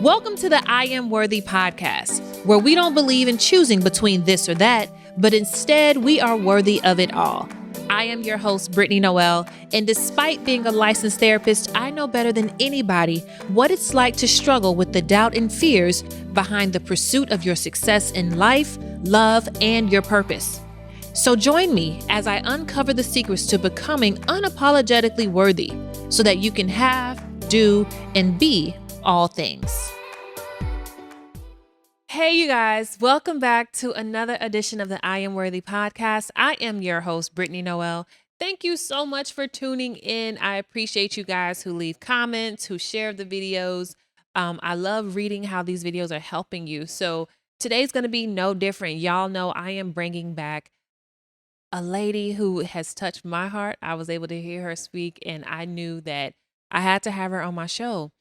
Welcome to the I Am Worthy podcast, where we don't believe in choosing between this or that, but instead we are worthy of it all. I am your host, Brittany Noel, and despite being a licensed therapist, I know better than anybody what it's like to struggle with the doubt and fears behind the pursuit of your success in life, love, and your purpose. So join me as I uncover the secrets to becoming unapologetically worthy so that you can have, do, and be all things. Hey, you guys, welcome back to another edition of the I Am Worthy podcast. I am your host, Brittany Noel. Thank you so much for tuning in. I appreciate you guys who leave comments, who share the videos. I love reading how these videos are helping you. So today's going to be no different. Y'all know I am bringing back a lady who has touched my heart. I was able to hear her speak, and I knew that I had to have her on my show.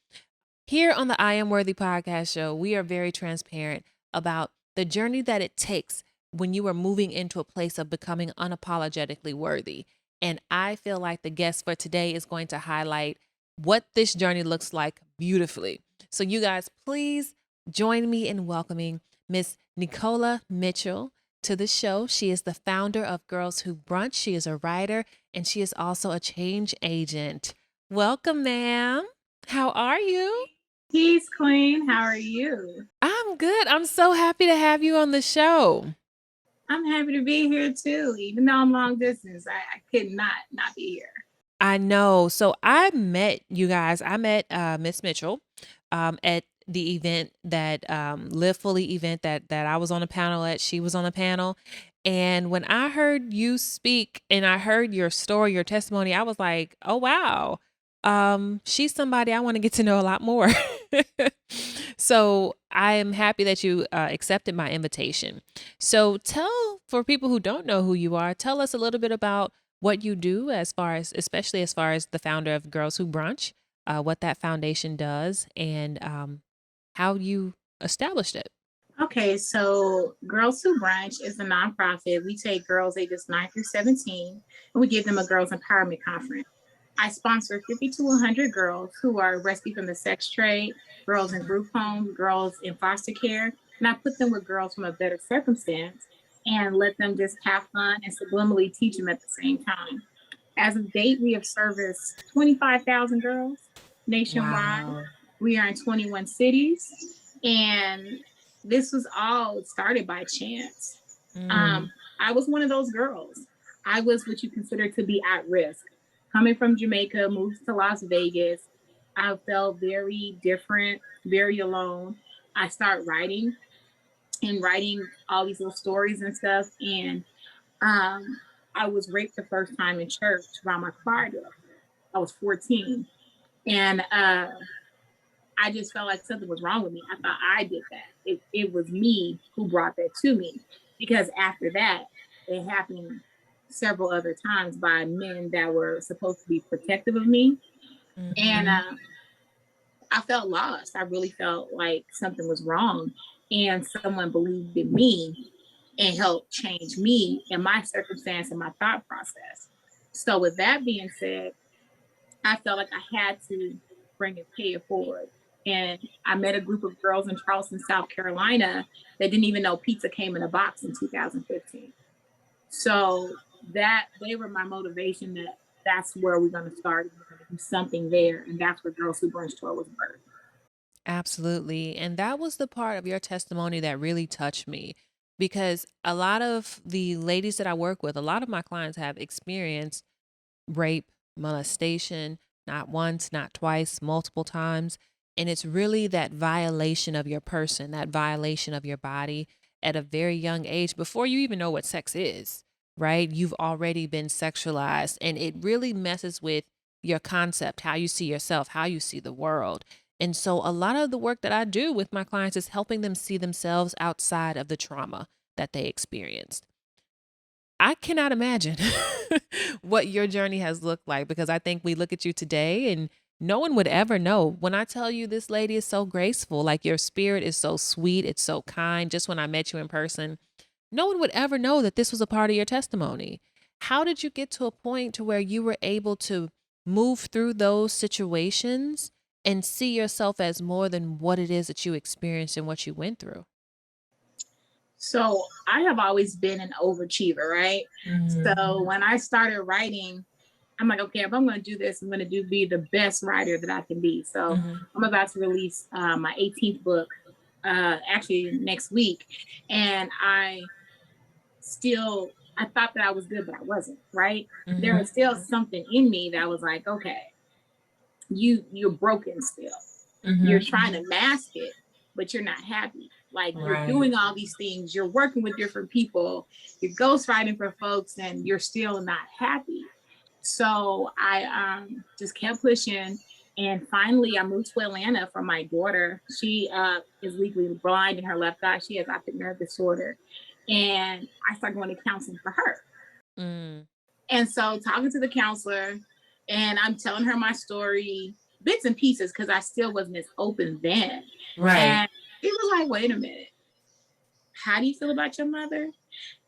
Here on the I Am Worthy podcast show, we are very transparent about the journey that it takes when you are moving into a place of becoming unapologetically worthy. And I feel like the guest for today is going to highlight what this journey looks like beautifully. So you guys, please join me in welcoming Miss Nicola Mitchell to the show. She is the founder of Girls Who Brunch. She is a writer, and she is also a change agent. Welcome, ma'am. How are you? Peace, Queen. How are you? I'm good. I'm so happy to have you on the show. I'm happy to be here too. Even though I'm long distance, I could not be here. I know. So I met you guys. I met Miss Mitchell at the event that Live Fully event that I was on a panel at. She was on a panel. And when I heard you speak and I heard your story, your testimony, I was like, oh, wow. She's somebody I want to get to know a lot more. So I am happy that you accepted my invitation. So for people who don't know who you are, tell us a little bit about what you do especially as far as the founder of Girls Who Brunch, what that foundation does, and how you established it. Okay, so Girls Who Brunch is a nonprofit. We take girls ages 9 through 17 and we give them a girls empowerment conference. I sponsor 50 to 100 girls who are rescued from the sex trade, girls in group homes, girls in foster care, and I put them with girls from a better circumstance and let them just have fun and subliminally teach them at the same time. As of date, we have serviced 25,000 girls nationwide. Wow. We are in 21 cities, and this was all started by chance. I was one of those girls. I was what you consider to be at risk. Coming from Jamaica, moved to Las Vegas. I felt very different, very alone. I started writing all these little stories and stuff. And I was raped the first time in church by my choir director. I was 14. And I just felt like something was wrong with me. I thought I did that. It was me who brought that to me. Because after that, it happened several other times by men that were supposed to be protective of me. Mm-hmm. And I felt lost. I really felt like something was wrong. And someone believed in me and helped change me and my circumstance and my thought process. So with that being said, I felt like I had to bring it, pay it forward. And I met a group of girls in Charleston, South Carolina that didn't even know pizza came in a box in 2015. So that they were my motivation that's where we're going to start. We're going to do something there. And that's where Girls Who Brunch Tour was birthed. Absolutely. And that was the part of your testimony that really touched me, because a lot of the ladies that I work with, a lot of my clients have experienced rape, molestation, not once, not twice, multiple times. And it's really that violation of your person, that violation of your body at a very young age, before you even know what sex is, right? You've already been sexualized, and it really messes with your concept, how you see yourself, how you see the world. And so a lot of the work that I do with my clients is helping them see themselves outside of the trauma that they experienced. I cannot imagine what your journey has looked like, because I think we look at you today and no one would ever know. When I tell you this lady is so graceful, like your spirit is so sweet, it's so kind. Just when I met you in person, no one would ever know that this was a part of your testimony. How did you get to a point to where you were able to move through those situations and see yourself as more than what it is that you experienced and what you went through? So I have always been an overachiever, right? So when I started writing, I'm like, okay, if I'm going to do this, I'm going to be the best writer that I can be. So I'm about to release my 18th book, actually next week, and I thought that I was good, but I wasn't. Right? There was still something in me that was like, okay, you're broken still. You're trying to mask it, but you're not happy. Like you're doing all these things, you're working with different people, you're ghostwriting for folks, and you're still not happy. So I just kept pushing. And finally, I moved to Atlanta for my daughter. She is legally blind in her left eye. She has optic nerve disorder. And I started going to counseling for her. Mm. And so talking to the counselor, and I'm telling her my story, bits and pieces, because I still wasn't as open then. Right. And he was like, wait a minute. How do you feel about your mother?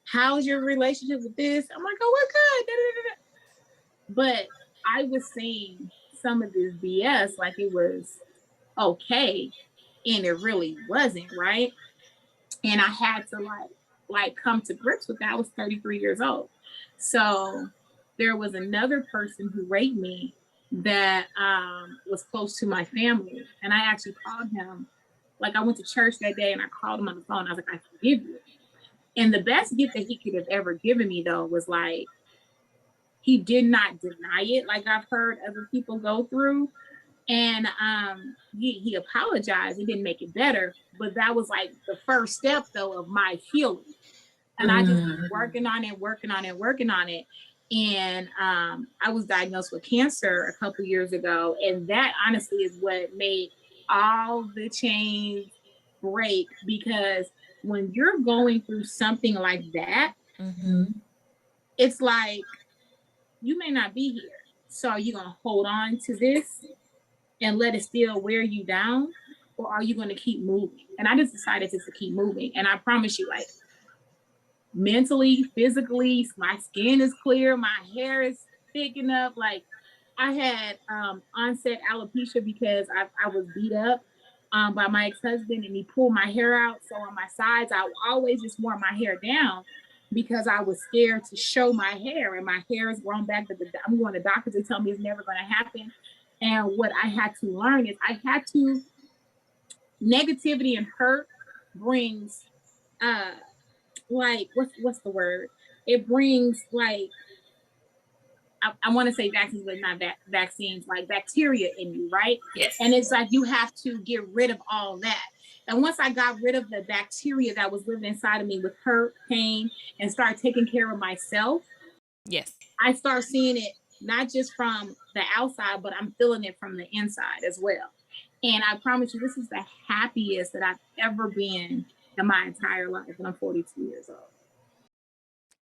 How's your relationship with this? I'm like, oh, we're good. Da, da, da, da. But I was saying some of this BS like it was okay, and it really wasn't, right? And I had to like come to grips with that. I was 33 years old. So there was another person who raped me that was close to my family. And I actually called him. Like I went to church that day and I called him on the phone. I was like, I forgive you. And the best gift that he could have ever given me though was like, he did not deny it like I've heard other people go through. And he apologized. He didn't make it better, but that was like the first step though of my healing. And I just was working on it, working on it, working on it. And I was diagnosed with cancer a couple years ago, and that honestly is what made all the chains break, because when you're going through something like that, it's like you may not be here. So are you gonna hold on to this and let it still wear you down, or are you gonna keep moving? And I just decided just to keep moving. And I promise you, like mentally, physically, my skin is clear, my hair is thick up. Like I had onset alopecia because I was beat up by my ex-husband, and he pulled my hair out. So on my sides, I always just wore my hair down because I was scared to show my hair, and my hair is grown back. But I'm going to doctors to tell me it's never going to happen. And what I had to learn is I had to, negativity and hurt brings like what's the word? It brings like I want to say vaccines, but not vaccines, like bacteria in you, right? Yes. And it's like you have to get rid of all that. And once I got rid of the bacteria that was living inside of me with hurt, pain, and start taking care of myself, Yes. I start seeing it not just from the outside, but I'm feeling it from the inside as well. And I promise you, this is the happiest that I've ever been in my entire life. And I'm 42 years old.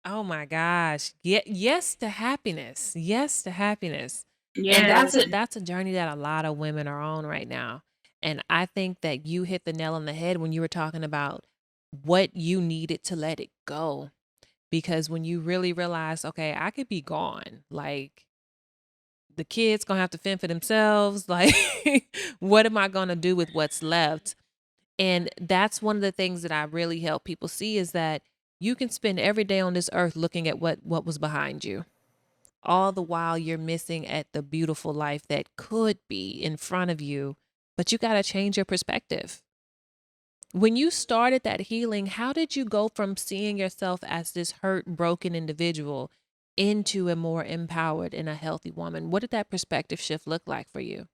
Oh my gosh. Yes to happiness. Yes to happiness. And Yes. that's a journey that a lot of women are on right now. And I think that you hit the nail on the head when you were talking about what you needed to let it go. Because when you really realize, okay, I could be gone. Like the kids gonna have to fend for themselves. Like, what am I gonna do with what's left? And that's one of the things that I really help people see is that you can spend every day on this earth looking at what was behind you. All the while you're missing at the beautiful life that could be in front of you, but you got to change your perspective. When you started that healing, how did you go from seeing yourself as this hurt, broken individual into a more empowered and a healthy woman? What did that perspective shift look like for you?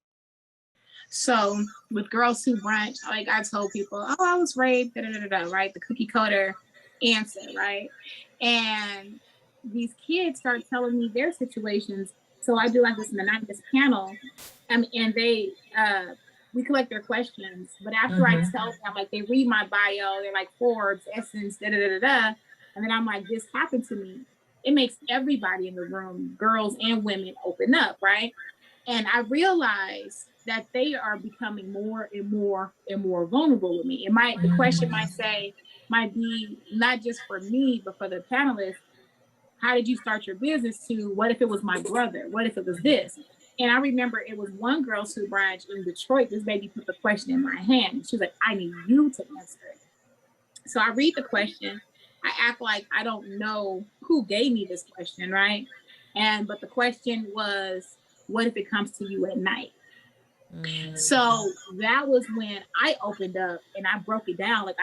So with Girls Who Brunch, like I told people, oh, I was raped, da, da, da, da, right? The cookie cutter answer, right? And these kids start telling me their situations. So I do like this anonymous panel, and they we collect their questions. But after I tell them, like they read my bio, they're like Forbes, Essence, da da da da da, and then I'm like, this happened to me. It makes everybody in the room, girls and women, open up, right? And I realized that they are becoming more and more and more vulnerable with me. The question might be not just for me, but for the panelists. How did you start your business? To what if it was my brother? What if it was this? And I remember it was one girl to Brunch in Detroit. This baby put the question in my hand. She was like, I need you to answer it. So I read the question. I act like I don't know who gave me this question, right? But the question was, what if it comes to you at night? So that was when I opened up and I broke it down. Like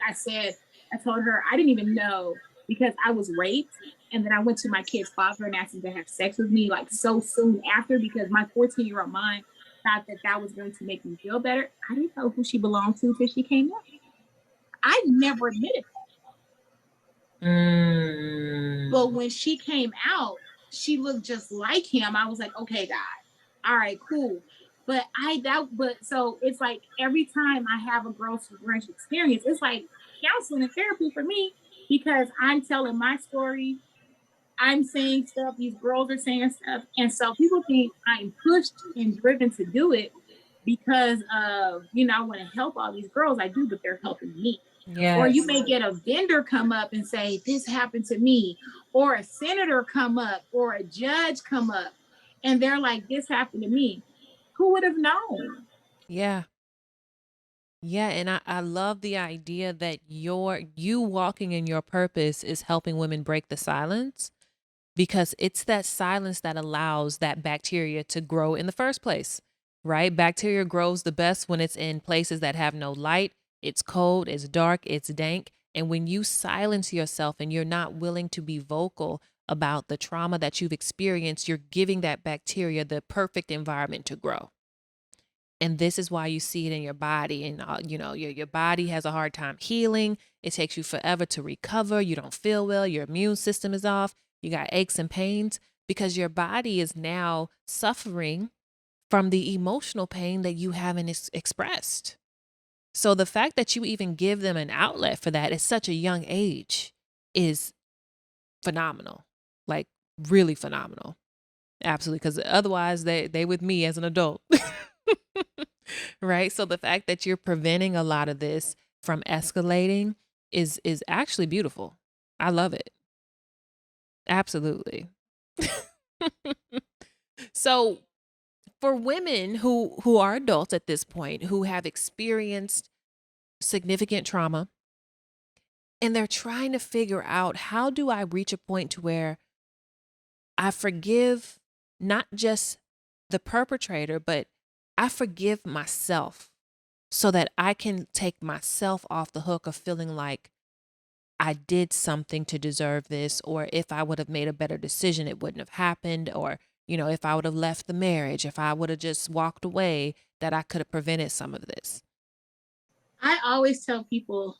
I said, I told her I didn't even know because I was raped. And then I went to my kid's father and asked him to have sex with me like so soon after because my 14-year-old mind thought that that was going to make me feel better. I didn't know who she belonged to until she came out. I never admitted that. But when she came out, she looked just like him. I was like, okay, God, all right, cool. But so it's like every time I have a girls who brunch experience, it's like counseling and therapy for me because I'm telling my story. I'm saying stuff, these girls are saying stuff. And so people think I'm pushed and driven to do it because of, I want to help all these girls. I do, but they're helping me. Yes. Or you may get a vendor come up and say, this happened to me, or a senator come up, or a judge come up, and they're like, this happened to me. Who would have known? Yeah. Yeah, and I love the idea that you walking in your purpose is helping women break the silence because it's that silence that allows that bacteria to grow in the first place, right? Bacteria grows the best when it's in places that have no light, it's cold, it's dark, it's dank. And when you silence yourself and you're not willing to be vocal about the trauma that you've experienced, you're giving that bacteria the perfect environment to grow. And this is why you see it in your body. And, your body has a hard time healing. It takes you forever to recover. You don't feel well. Your immune system is off. You got aches and pains because your body is now suffering from the emotional pain that you haven't expressed. So the fact that you even give them an outlet for that at such a young age is phenomenal, like really phenomenal. Absolutely. Because otherwise they with me as an adult. Right? So the fact that you're preventing a lot of this from escalating is actually beautiful. I love it. Absolutely. So for women who are adults at this point who have experienced significant trauma and they're trying to figure out how do I reach a point to where I forgive not just the perpetrator, but I forgive myself so that I can take myself off the hook of feeling like I did something to deserve this, or if I would have made a better decision, it wouldn't have happened, or, if I would have left the marriage, if I would have just walked away, that I could have prevented some of this. I always tell people,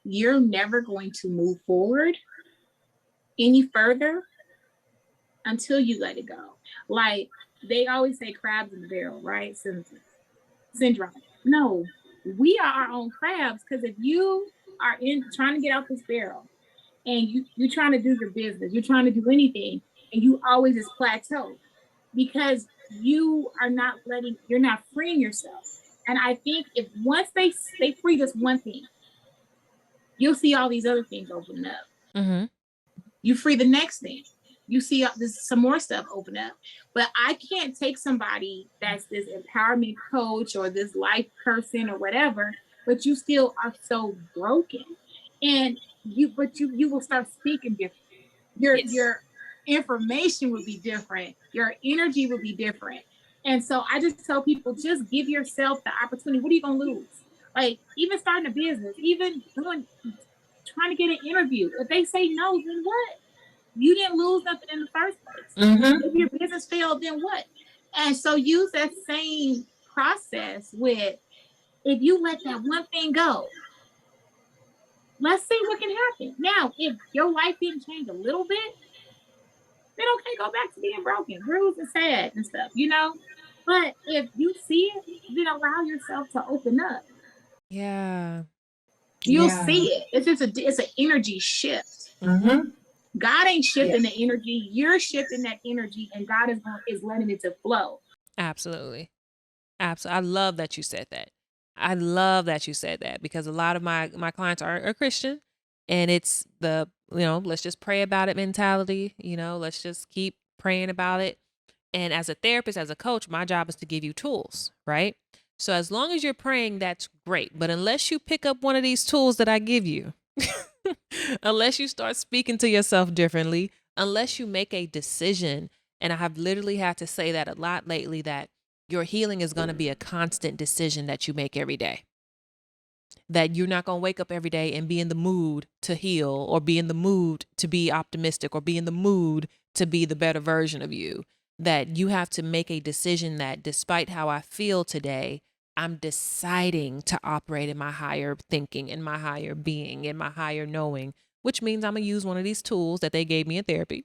you're never going to move forward any further until you let it go. Like they always say crabs in the barrel, right? Syndrome. No, we are our own crabs because if you are in trying to get out this barrel and you're trying to do your business, you're trying to do anything, and you always just plateau because you're not freeing yourself. And I think if once they free this one thing, you'll see all these other things open up. Mm-hmm. You free the next thing, you see there's some more stuff open up. But I can't take somebody that's this empowerment coach or this life person or whatever, but you still are so broken. And you will start speaking different. Your information will be different. Your energy will be different. And so I just tell people, just give yourself the opportunity. What are you gonna lose? Like even starting a business, even trying to get an interview. If they say no, then what? You didn't lose nothing in the first place. Mm-hmm. If your business failed, then what? And so use that same process with if you let that one thing go, let's see what can happen. Now, if your life didn't change a little bit, then okay, go back to being broken, bruised, and sad and stuff, But if you see it, then allow yourself to open up. Yeah. You'll see it. It's an energy shift. Mm-hmm. God ain't shifting the energy. You're shifting that energy, and God is letting it to flow. Absolutely. Absolutely. I love that you said that. I love that you said that because a lot of my clients are Christian, and it's the, let's just pray about it mentality, let's just keep praying about it. And as a therapist, as a coach, my job is to give you tools, right? So as long as you're praying, that's great. But unless you pick up one of these tools that I give you, unless you start speaking to yourself differently, unless you make a decision, and I have literally had to say that a lot lately, that your healing is going to be a constant decision that you make every day. That you're not going to wake up every day and be in the mood to heal, or be in the mood to be optimistic, or be in the mood to be the better version of you. That you have to make a decision that despite how I feel today, I'm deciding to operate in my higher thinking, in my higher being, in my higher knowing, which means I'm going to use one of these tools that they gave me in therapy.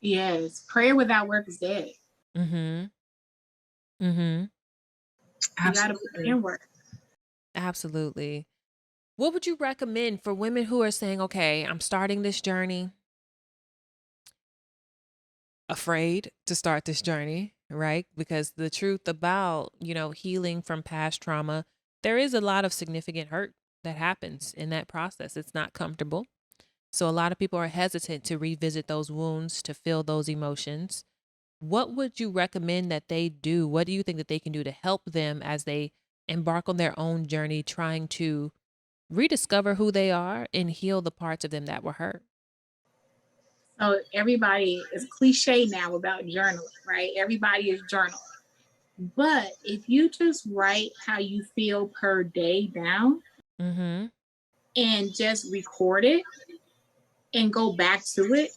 Yes. Prayer without work is dead. Mm-hmm. Mm-hmm. You got to put in work. Absolutely. What would you recommend for women who are saying, okay, I'm starting this journey, afraid to start this journey, right? Because the truth about, healing from past trauma, there is a lot of significant hurt that happens in that process. It's not comfortable. So a lot of people are hesitant to revisit those wounds, to feel those emotions. What would you recommend that they do? What do you think that they can do to help them as they embark on their own journey, trying to rediscover who they are and heal the parts of them that were hurt? So everybody is cliche now about journaling, right? Everybody is journaling. But if you just write how you feel per day down Mm-hmm. and just record it and go back to it,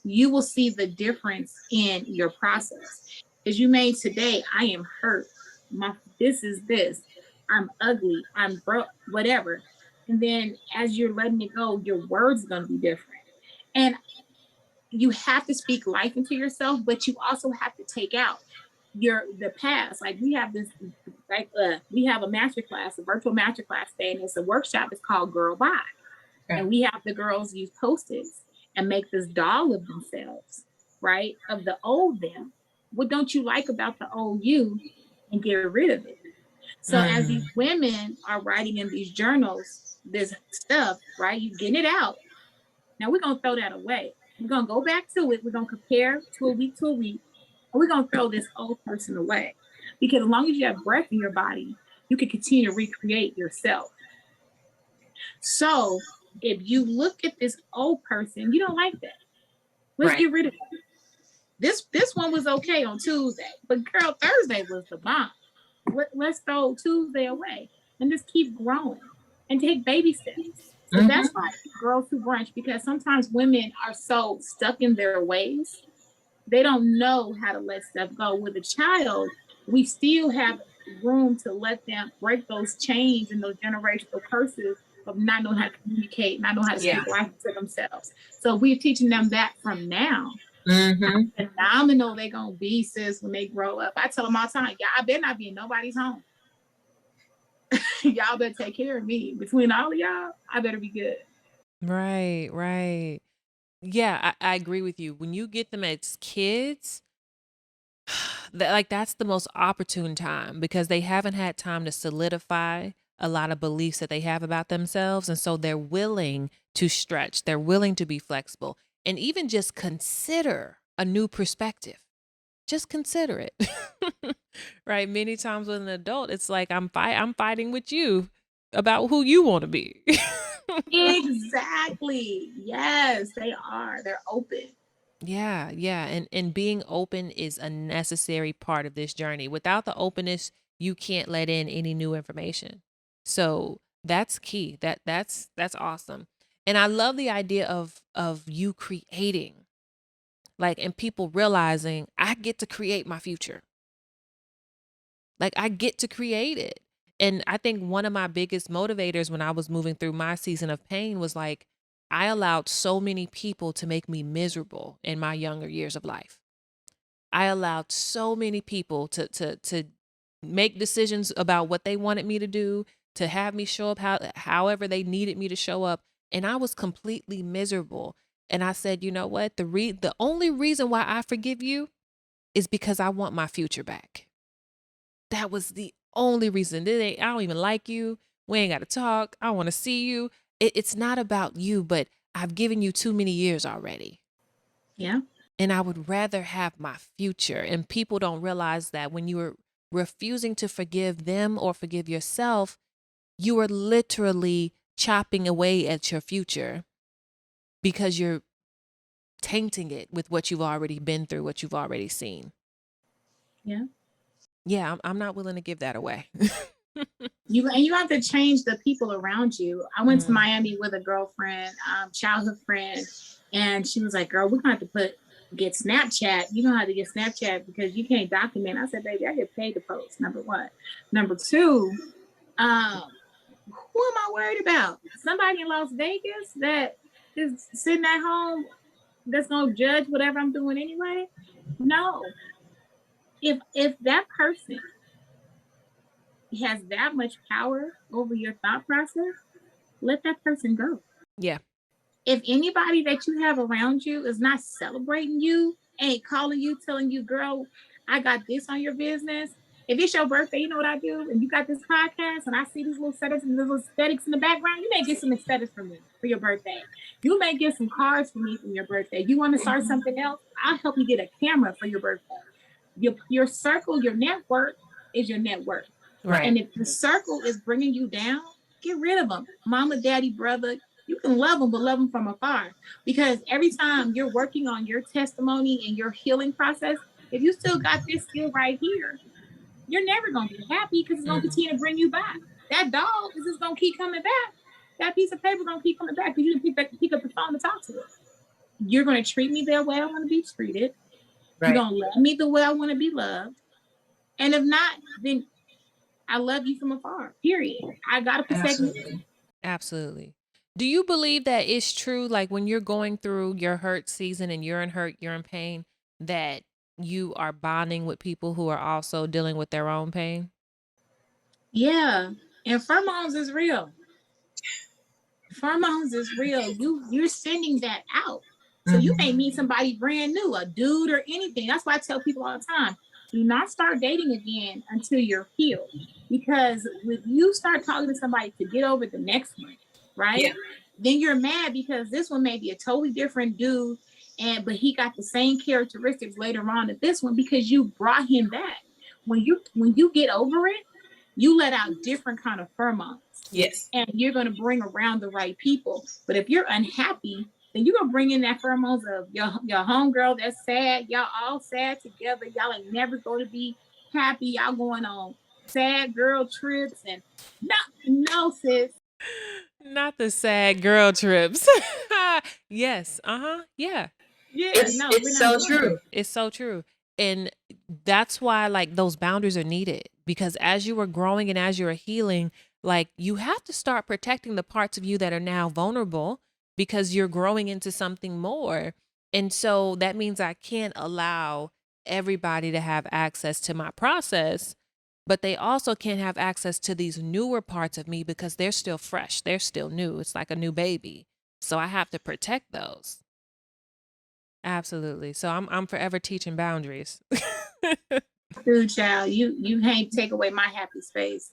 you will see the difference in your process. As you made today, I am hurt. This is this. I'm ugly. I'm broke, whatever. And then as you're letting it go, your words are going to be different. And you have to speak life into yourself, but you also have to take out the past. Like we have this, we have a master class, a virtual master class today, and it's a workshop. It's called Girl Bye. Okay. And we have the girls use Post-its and make this doll of themselves, right? Of the old them. What don't you like about the old you, and get rid of it? So as these women are writing in these journals, this stuff, right? You getting it out. Now we're gonna throw that away. We're gonna go back to it. We're gonna compare to a week, and we're gonna throw this old person away. Because as long as you have breath in your body, you can continue to recreate yourself. So if you look at this old person, you don't like that. Let's get rid of it. This one was okay on Tuesday, but girl, Thursday was the bomb. Let's throw Tuesday away and just keep growing and take baby steps. So that's why Girls Who Brunch, because sometimes women are so stuck in their ways, they don't know how to let stuff go. With a child, we still have room to let them break those chains and those generational curses of not knowing how to communicate, not knowing how to speak life to themselves. So we're teaching them that from now. Mm-hmm. Phenomenal they're gonna be, sis, when they grow up. I tell them all the time, y'all, I better not be in nobody's home. Y'all better take care of me. Between all of y'all, I better be good. Right, right. Yeah, I agree with you. When you get them as kids, that's the most opportune time, because they haven't had time to solidify a lot of beliefs that they have about themselves. And so they're willing to stretch, they're willing to be flexible, and even just consider a new perspective. Just consider it. Right? Many times with an adult, it's like I'm fighting with you about who you want to be. Exactly. Yes, they are. They're open. Yeah, yeah. And being open is a necessary part of this journey. Without the openness, you can't let in any new information. So that's key. That's awesome. And I love the idea of you creating, like, and people realizing I get to create my future. Like, I get to create it. And I think one of my biggest motivators when I was moving through my season of pain was like, I allowed so many people to make me miserable in my younger years of life. I allowed so many people to make decisions about what they wanted me to do, to have me show up however they needed me to show up, and I was completely miserable. And I said, you know what? The only reason why I forgive you is because I want my future back. That was the only reason. I don't even like you. We ain't got to talk. I want to see you. It's not about you, but I've given you too many years already. Yeah. And I would rather have my future. And people don't realize that when you are refusing to forgive them or forgive yourself, you are literally chopping away at your future because you're tainting it with what you've already been through, what you've already seen. Yeah. Yeah, I'm not willing to give that away. You have to change the people around you. I went to Miami with a girlfriend, childhood friend, and she was like, "Girl, we're gonna have to get Snapchat. You don't have to get Snapchat because you can't document." I said, "Baby, I get paid to post. Number one. Number two, who am I worried about? Somebody in Las Vegas that is sitting at home that's gonna judge whatever I'm doing anyway? No. If that person has that much power over your thought process, let that person go. Yeah. If anybody that you have around you is not celebrating you, ain't calling you, telling you, girl, I got this on your business. If it's your birthday, you know what I do? And you got this podcast and I see these little setups and little aesthetics in the background, you may get some aesthetics from me for your birthday. You may get some cards from me for your birthday. You want to start something else? I'll help you get a camera for your birthday. Your circle, your network is your network. Right. And if the circle is bringing you down, get rid of them. Mama, daddy, brother, you can love them, but love them from afar. Because every time you're working on your testimony and your healing process, if you still got this skill right here, you're never going to be happy because it's going to continue to bring you back. That dog is just going to keep coming back. That piece of paper is going to keep coming back because you didn't pick up the phone to talk to it. You're going to treat me the way I want to be treated. Right. You're going to love me the way I want to be loved. And if not, then I love you from afar, period. I got to protect you. Absolutely. Do you believe that it's true, like when you're going through your hurt season and you're in hurt, you're in pain, that you are bonding with people who are also dealing with their own pain? Yeah. And pheromones is real. Pheromones is real. You're sending that out. So you may meet somebody brand new, a dude or anything. That's why I tell people all the time, do not start dating again until you're healed. Because when you start talking to somebody to get over the next one, right? Yeah. Then you're mad because this one may be a totally different dude, but he got the same characteristics later on as this one because you brought him back. When you get over it, you let out different kind of pheromones. Yes. And you're going to bring around the right people. But if you're unhappy, then you're going to bring in that pheromones of your homegirl that's sad. Y'all all sad together. Y'all ain't never going to be happy. Y'all going on sad girl trips. And no, sis. Not the sad girl trips. Yes. Uh-huh. Yeah. Yeah. It's so true. It's so true. And that's why, like, those boundaries are needed, because as you are growing and as you're healing, like, you have to start protecting the parts of you that are now vulnerable because you're growing into something more. And so that means I can't allow everybody to have access to my process, but they also can't have access to these newer parts of me because they're still fresh. They're still new. It's like a new baby. So I have to protect those. Absolutely. So I'm forever teaching boundaries. Dude, child, you can't take away my happy space.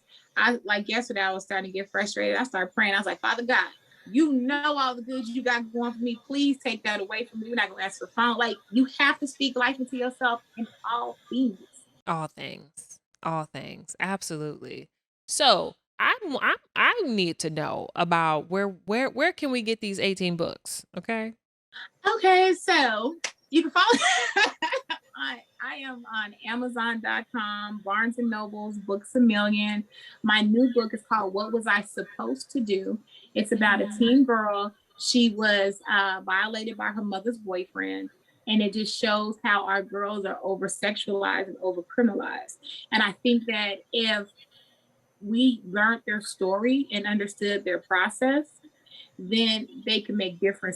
Yesterday I was starting to get frustrated. I started praying. I was like, Father God, you know all the good you got going for me. Please take that away from me. You're not gonna ask for phone. Like, you have to speak life into yourself in all things. All things. All things. Absolutely. So I need to know about where can we get these 18 books? Okay. Okay, so you can follow I am on Amazon.com, Barnes and Nobles, Books a Million. My new book is called What Was I Supposed to Do? It's about a teen girl. She was violated by her mother's boyfriend. And it just shows how our girls are over sexualized and over criminalized. And I think that if we learned their story and understood their process, then they can make different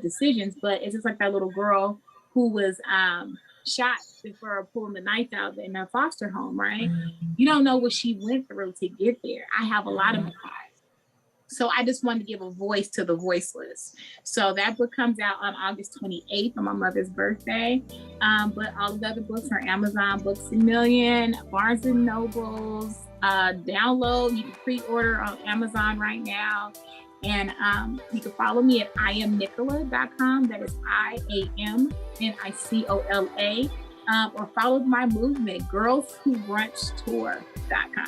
decisions. But it's just like that little girl who was shot before pulling the knife out in her foster home, right? You don't know what she went through to get there. I have a lot of my eyes. So I just wanted to give a voice to the voiceless. So that book comes out on August 28th on my mother's birthday. But all of the other books are Amazon, Books a Million, Barnes and Nobles, download. You can pre-order on Amazon right now. And you can follow me at iamnicola.com. That is IAMNICOLA. Or follow my movement, girlswhobrunchtour.com.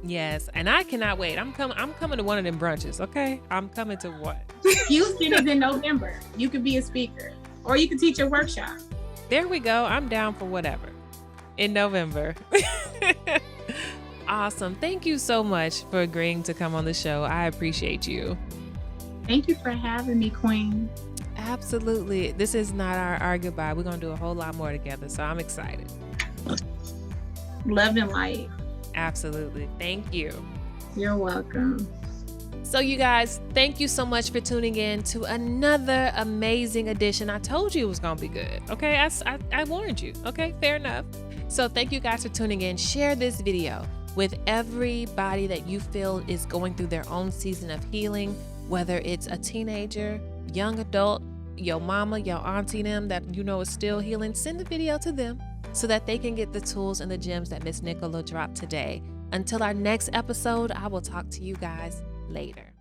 Yes, and I cannot wait. I'm coming to one of them brunches, okay? I'm coming to one. Houston is in November. You could be a speaker or you could teach a workshop. There we go. I'm down for whatever in November. Awesome. Thank you so much for agreeing to come on the show. I appreciate you. Thank you for having me, Queen. Absolutely. This is not our goodbye. We're going to do a whole lot more together, so I'm excited. Love and light. Absolutely. Thank you. You're welcome. So you guys, thank you so much for tuning in to another amazing edition. I told you it was going to be good. Okay, I warned you. Okay, fair enough. So thank you guys for tuning in. Share this video with everybody that you feel is going through their own season of healing, whether it's a teenager, young adult, your mama, your auntie, them that you know is still healing. Send the video to them so that they can get the tools and the gems that Miss Nicola dropped today. Until our next episode, I will talk to you guys later.